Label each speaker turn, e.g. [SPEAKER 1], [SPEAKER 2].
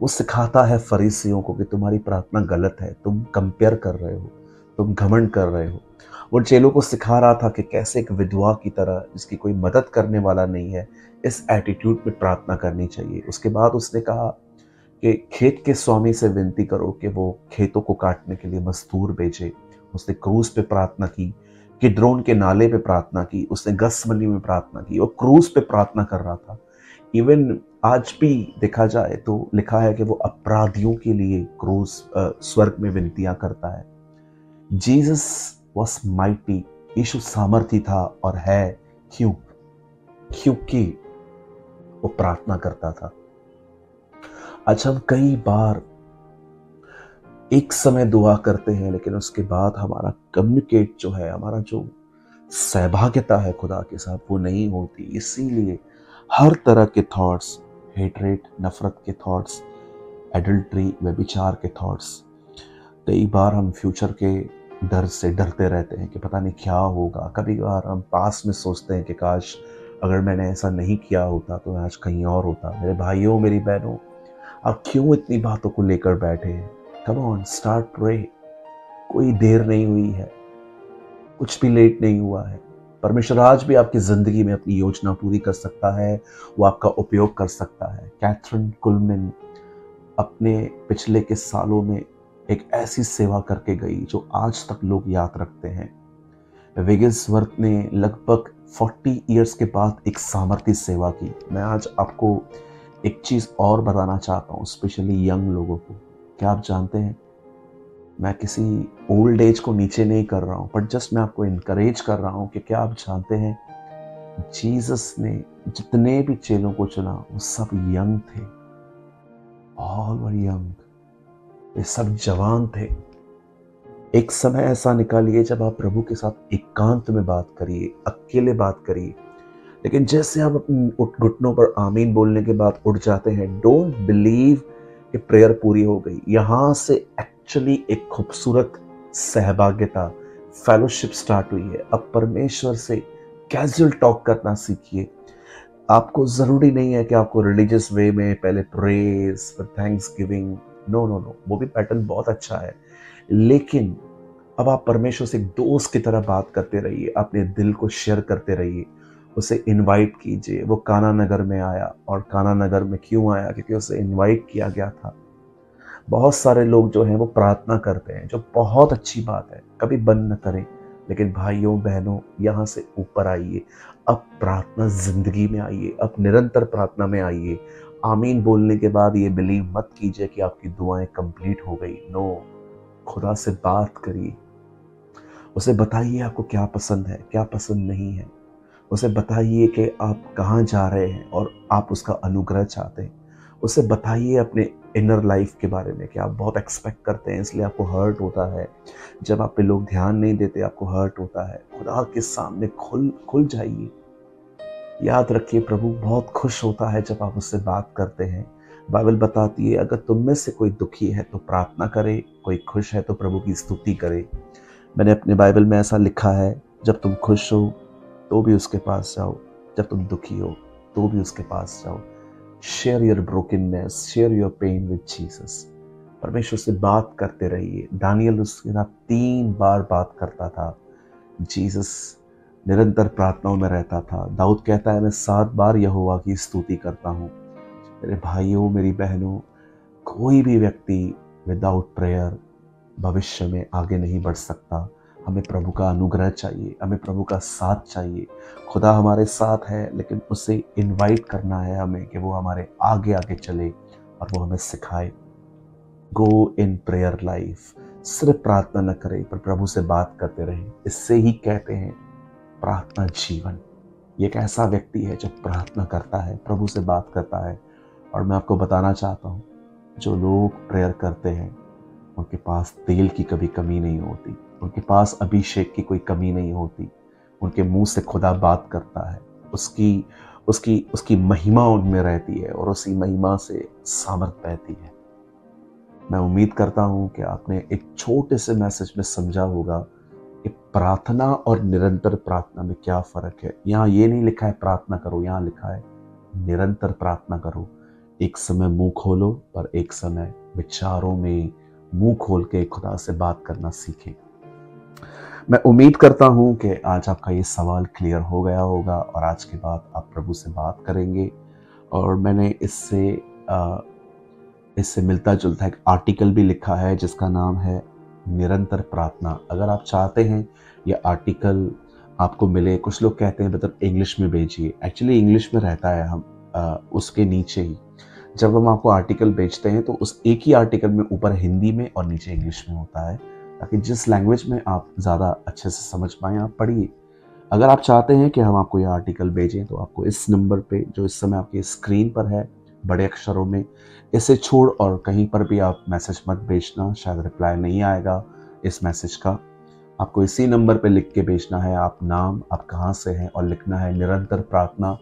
[SPEAKER 1] वो सिखाता है फरीसियों को कि तुम्हारी प्रार्थना गलत है, तुम कंपेयर कर रहे हो, तुम घमंड कर रहे हो। वो चेलों को सिखा रहा था कि कैसे एक विधवा की तरह जिसकी कोई मदद करने वाला नहीं है, इस एटीट्यूड में प्रार्थना करनी चाहिए। उसके बाद उसने कहा कि खेत के स्वामी से विनती करो कि वो खेतों को काटने के लिए मजदूर भेजे। उसने क्रूस पे प्रार्थना की, किड्रोन के नाले पे प्रार्थना की, उसने गसमनी में प्रार्थना की और क्रूस पे प्रार्थना कर रहा था। इवन आज भी देखा जाए तो लिखा है कि वो अपराधियों के लिए क्रूस स्वर्ग में विनतियां करता है। जीसस वॉज माइटी, यीशु सामर्थी था और है। क्यों? क्योंकि वो प्रार्थना करता था। आज हम कई बार एक समय दुआ करते हैं, लेकिन उसके बाद हमारा कम्युनिकेट जो है, हमारा जो सहभागिता है खुदा के साथ, वो नहीं होती। इसीलिए हर तरह के थॉट्स, हेटरेट, नफरत के थॉट्स, एडल्ट्री, व्यभिचार के थॉट्स, कई बार हम फ्यूचर के डर से डरते रहते हैं कि पता नहीं क्या होगा। कभी बार हम पास में सोचते हैं कि काश अगर मैंने ऐसा नहीं किया होता तो आज कहीं और होता। मेरे भाइयों, मेरी बहनों, आप क्यों इतनी बातों को लेकर बैठे हैं? Come on, start pray. कोई देर नहीं हुई है, कुछ भी लेट नहीं हुआ है। परमेश्वर आज भी आपकी जिंदगी में अपनी योजना पूरी कर सकता है, वो आपका उपयोग कर सकता है। कैथरीन कुलमैन अपने पिछले के सालों में एक ऐसी सेवा करके गई जो आज तक लोग याद रखते हैं। विगिसवर्थ ने लगभग 40 इयर्स के बाद एक सामर्थ्य सेवा की। मैं आज आपको एक चीज़ और बताना चाहता हूँ, स्पेशली यंग लोगों को। क्या आप जानते हैं, मैं किसी ओल्ड एज को नीचे नहीं कर रहा हूँ, बट जस्ट मैं आपको इनकरेज कर रहा हूँ कि क्या आप जानते हैं, जीसस ने जितने भी चेलों को चुना वो सब यंग थे। ऑल वर यंग, वे सब जवान थे। एक समय ऐसा निकालिए जब आप प्रभु के साथ एकांत में बात करिए, अकेले बात करिए। लेकिन जैसे आप अपने घुटनों पर आमीन बोलने के बाद उठ जाते हैं, डोंट बिलीव कि प्रेयर पूरी हो गई। यहां से एक्चुअली एक खूबसूरत सहभागिता, फेलोशिप स्टार्ट हुई है। अब परमेश्वर से कैजुअल टॉक करना सीखिए। आपको जरूरी नहीं है कि आपको रिलीजियस वे में पहले प्रेज फिर thanksgiving, no no no, वो भी पैटर्न बहुत अच्छा है। लेकिन अब आप परमेश्वर से एक दोस्त की तरह बात करते रहिए, अपने दिल को शेयर करते रहिए, उसे इनवाइट कीजिए। वो काना नगर में आया, और काना नगर में क्यों आया? क्योंकि उसे इनवाइट किया गया था। बहुत सारे लोग जो हैं वो प्रार्थना करते हैं, जो बहुत अच्छी बात है, कभी बंद न करें। लेकिन भाइयों बहनों, यहाँ से ऊपर आइए। अब प्रार्थना जिंदगी में आइए, अब निरंतर प्रार्थना में आइए। आमीन बोलने के बाद ये बिलीव मत कीजिए कि आपकी दुआएं कंप्लीट हो गई। नो, खुदा से बात करिए, उसे बताइए आपको क्या पसंद है, क्या पसंद नहीं है। उसे बताइए कि आप कहाँ जा रहे हैं और आप उसका अनुग्रह चाहते हैं। उसे बताइए अपने इनर लाइफ के बारे में कि आप बहुत एक्सपेक्ट करते हैं, इसलिए आपको हर्ट होता है। जब आप पे लोग ध्यान नहीं देते, आपको हर्ट होता है। खुदा के सामने खुल जाइए। याद रखिए, प्रभु बहुत खुश होता है जब आप उससे बात करते हैं। बाइबल बताती है, अगर तुम में से कोई दुखी है तो प्रार्थना करे, कोई खुश है तो प्रभु की स्तुति करे। मैंने अपने बाइबल में ऐसा लिखा है, जब तुम खुश हो तो भी उसके पास जाओ, जब तुम दुखी हो तो भी उसके पास जाओ। Share your brokenness, share your pain with Jesus. परमेश्वर से बात करते रहिए। दानियल उसके साथ 3 बार बात करता था। जीसस निरंतर प्रार्थनाओं में रहता था। दाऊद कहता है, मैं 7 बार यहोवा की स्तुति करता हूँ। मेरे भाइयों, मेरी बहनों, कोई भी व्यक्ति विदाउट प्रेयर भविष्य में आगे नहीं बढ़ सकता। हमें प्रभु का अनुग्रह चाहिए, हमें प्रभु का साथ चाहिए। खुदा हमारे साथ है, लेकिन उसे इनवाइट करना है हमें कि वो हमारे आगे आगे चले और वो हमें सिखाए। गो इन प्रेयर लाइफ। सिर्फ प्रार्थना न करें, पर प्रभु से बात करते रहें। इससे ही कहते हैं प्रार्थना जीवन। ये एक ऐसा व्यक्ति है जो प्रार्थना करता है, प्रभु से बात करता है। और मैं आपको बताना चाहता हूँ, जो लोग प्रेयर करते हैं उनके पास तेल की कभी कमी नहीं होती, उनके पास अभिषेक की कोई कमी नहीं होती। उनके मुंह से खुदा बात करता है, उसकी उसकी उसकी महिमा उनमें रहती है और उसी महिमा से सामर्थ बहती है। मैं उम्मीद करता हूँ कि आपने एक छोटे से मैसेज में समझा होगा कि प्रार्थना और निरंतर प्रार्थना में क्या फ़र्क है। यहाँ ये नहीं लिखा है प्रार्थना करो, यहाँ लिखा है निरंतर प्रार्थना करो। एक समय मुंह खोलो और एक समय विचारों में मुंह खोल के खुदा से बात करना सीखें। मैं उम्मीद करता हूं कि आज आपका ये सवाल क्लियर हो गया होगा और आज के बाद आप प्रभु से बात करेंगे। और मैंने इससे मिलता जुलता एक आर्टिकल भी लिखा है जिसका नाम है निरंतर प्रार्थना। अगर आप चाहते हैं ये आर्टिकल आपको मिले, कुछ लोग कहते हैं मतलब इंग्लिश में भेजिए, एक्चुअली इंग्लिश में रहता है, हम उसके नीचे ही जब हम आपको आर्टिकल भेजते हैं तो उस एक ही आर्टिकल में ऊपर हिंदी में और नीचे इंग्लिश में होता है, ताकि जिस लैंग्वेज में आप ज़्यादा अच्छे से समझ पाएँ आप पढ़िए। अगर आप चाहते हैं कि हम आपको यह आर्टिकल भेजें तो आपको इस नंबर पे जो इस समय आपकी स्क्रीन पर है बड़े अक्षरों में, इसे छोड़ और कहीं पर भी आप मैसेज मत भेजना, शायद रिप्लाई नहीं आएगा इस मैसेज का। आपको इसी नंबर पे लिख के भेजना है, आप नाम, आप कहाँ से हैं और लिखना है निरंतर प्रार्थना।